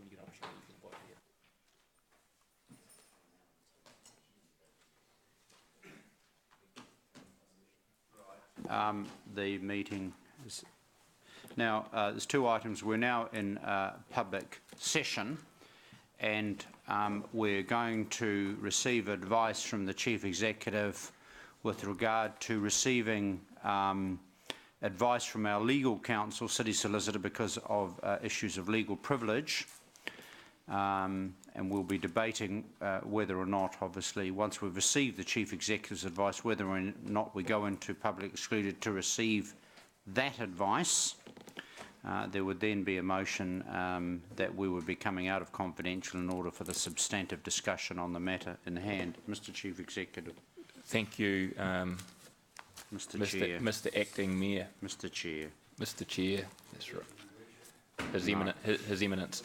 when you get an opportunity, you can vote here. The meeting is now, there's two items. We're now in public session, and we're going to receive advice from the Chief Executive with regard to receiving advice from our legal counsel, City Solicitor, because of issues of legal privilege. And we'll be debating whether or not, obviously, once we've received the Chief Executive's advice, whether or not we go into public excluded to receive that advice. There would then be a motion that we would be coming out of confidential in order for the substantive discussion on the matter in hand. Mr. Chief Executive. Thank you, Mr. Chair. Mr. Acting Mayor. Mr. Chair. Mr. Chair, that's right. His Eminence.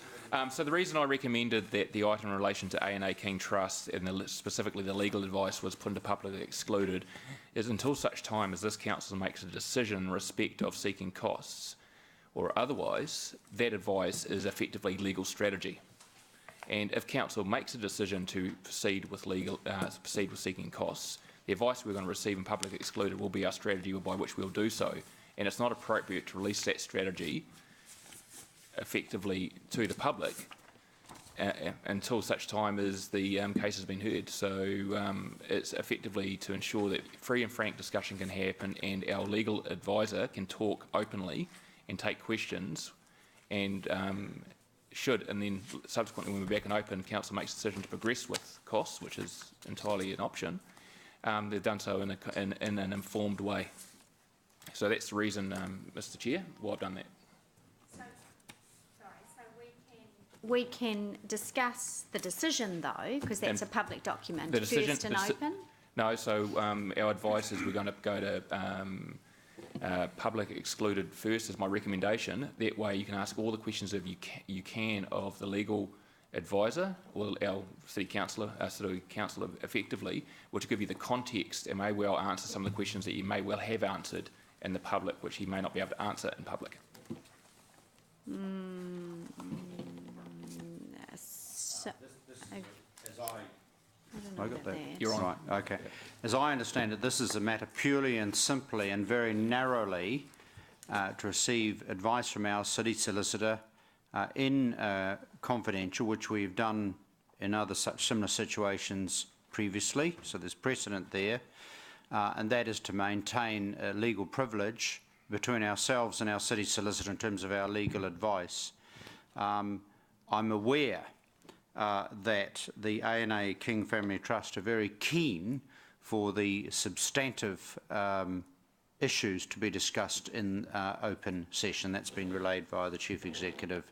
So the reason I recommended that the item in relation to A&A King Trust and specifically the legal advice was put into publicly excluded is until such time as this council makes a decision in respect of seeking costs or otherwise, that advice is effectively legal strategy. And if council makes a decision to proceed with seeking costs, the advice we're going to receive in public excluded will be our strategy by which we'll do so. And it's not appropriate to release that strategy effectively to the public until such time as the case has been heard. So it's effectively to ensure that free and frank discussion can happen and our legal advisor can talk openly and take questions, and and then subsequently when we're back and open, council makes a decision to progress with costs, which is entirely an option. They've done so in an informed way. So that's the reason, Mr. Chair, why I've done that. We can discuss the decision though, because that's a public document. The decision, first and open? No, so our advice is we're going to go to public excluded first as my recommendation. That way you can ask all the questions you can of the legal advisor or our city councillor effectively, which will give you the context and may well answer some of the questions that you may well have answered in the public, which you may not be able to answer in public. I got that. You're on. Right, okay. As I understand it, this is a matter purely and simply and very narrowly to receive advice from our city solicitor in confidential, which we've done in other such similar situations previously, so there's precedent there, and that is to maintain legal privilege between ourselves and our city solicitor in terms of our legal advice. I'm aware that the A&A King Family Trust are very keen for the substantive issues to be discussed in open session. That's been relayed via the Chief Executive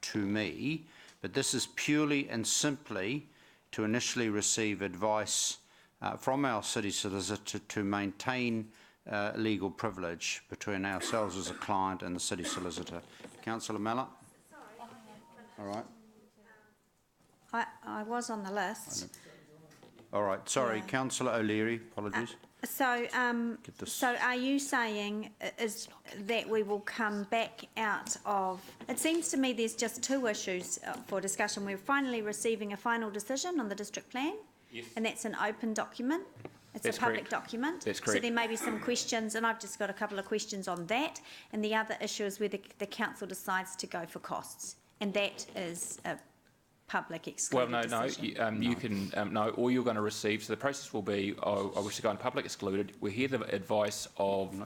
to me, but this is purely and simply to initially receive advice from our city solicitor to maintain legal privilege between ourselves as a client and the city solicitor. Councillor Mallett? All right. I was on the list. All right, sorry, yeah. Councillor O'Leary, apologies. So are you saying is that we will come back out of... It seems to me there's just two issues for discussion. We're finally receiving a final decision on the district plan, yes, and that's an open document. It's a public document. That's correct. So there may be some questions, and I've just got a couple of questions on that. And the other issue is whether the council decides to go for costs, and that is a public excluded decision. You can all you're going to receive. So the process will be: I wish to go in public excluded. We hear the advice of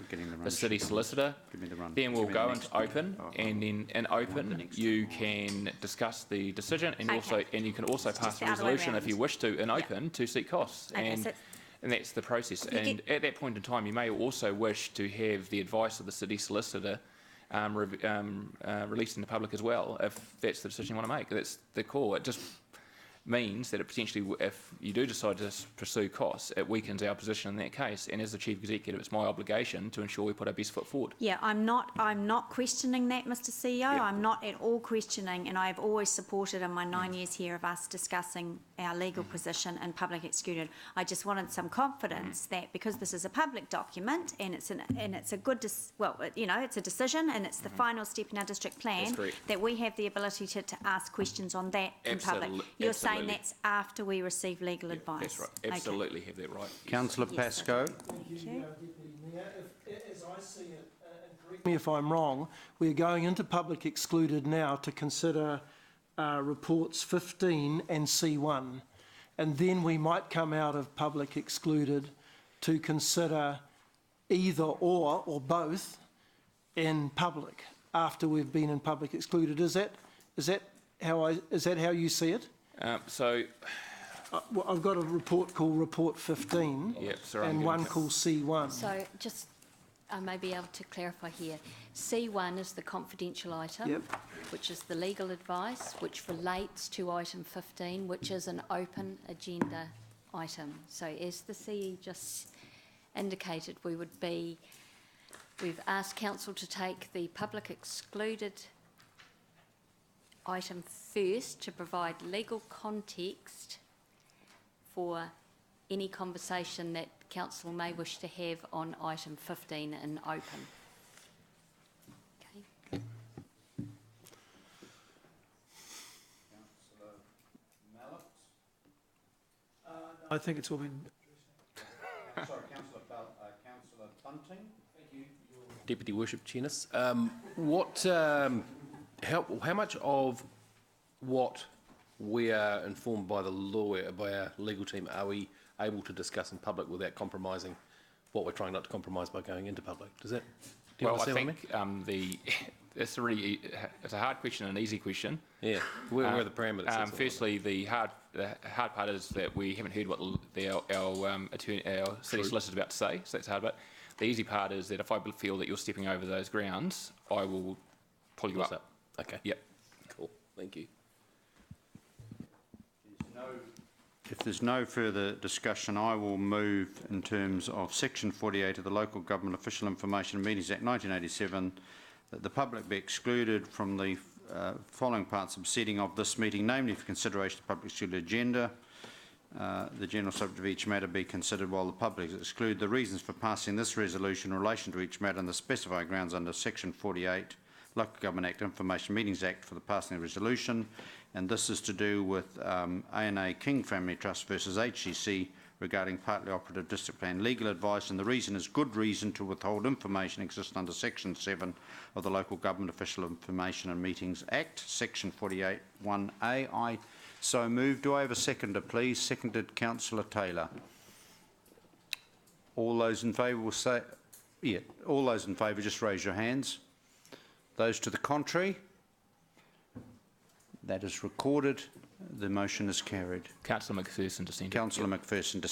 the city solicitor. Then we'll go into open, and then in open you can discuss the decision, and you can also pass a resolution if you wish to in open to seek costs. And that's the process. And at that point in time, you may also wish to have the advice of the city solicitor released in the public as well, if that's the decision you want to make. That's the call. means that it potentially, if you do decide to pursue costs, it weakens our position in that case. And as the Chief Executive, it's my obligation to ensure we put our best foot forward. Yeah, I'm not questioning that, Mr. CEO. Yep. I'm not at all questioning, and I've always supported in my 9 years here of us discussing our legal position and public excluded. I just wanted some confidence that because this is a public document and it's a good, it's a decision and it's the final step in our district plan, that we have the ability to ask questions on that in public. You're saying that's after we receive legal advice? That's right. Absolutely have that right. Councillor Pascoe. Thank you. As I see it, and correct me if I'm wrong, we're going into public excluded now to consider reports 15 and C1, and then we might come out of public excluded to consider either or both in public after we've been in public excluded. Is that how you see it? Well, I've got a report called Report 15 and one called C1. So just, I may be able to clarify here. C1 is the confidential item, which is the legal advice, which relates to item 15, which is an open agenda item. So as the CE just indicated, we've asked council to take the public excluded item first to provide legal context for any conversation that council may wish to have on item 15 in open. Okay. Councillor Mallett? I think it's all been... Sorry, Councillor Bunting? Thank you, Deputy Worship Chairness. How much of what we are informed by our legal team, are we able to discuss in public without compromising what we're trying not to compromise by going into public? Do you Well, I understand what I mean? think it's a hard question and an easy question. Yeah, where are the parameters? Firstly, the hard part is that we haven't heard what our city solicitor is about to say, so that's the hard part. The easy part is that if I feel that you're stepping over those grounds, I will pull you up. Okay. Yep. Cool. Thank you. If there's no further discussion, I will move in terms of Section 48 of the Local Government Official Information and Meetings Act 1987 that the public be excluded from the following parts of proceeding of this meeting, namely for consideration of the public excluded agenda. The general subject of each matter be considered while the public is excluded. The reasons for passing this resolution in relation to each matter and the specified grounds under Section 48 Local Government Act Information Meetings Act for the passing of the resolution, and this is to do with A&A King Family Trust versus HCC regarding partly operative district plan legal advice, and the reason is good reason to withhold information existing under Section 7 of the Local Government Official Information and Meetings Act, Section 48 1A. I so move. Do I have a seconder, please? Seconded, Councillor Taylor. All those in favour will say, all those in favour just raise your hands. Those to the contrary? That is recorded. The motion is carried. Councillor McPherson dissented. Councillor McPherson dissented.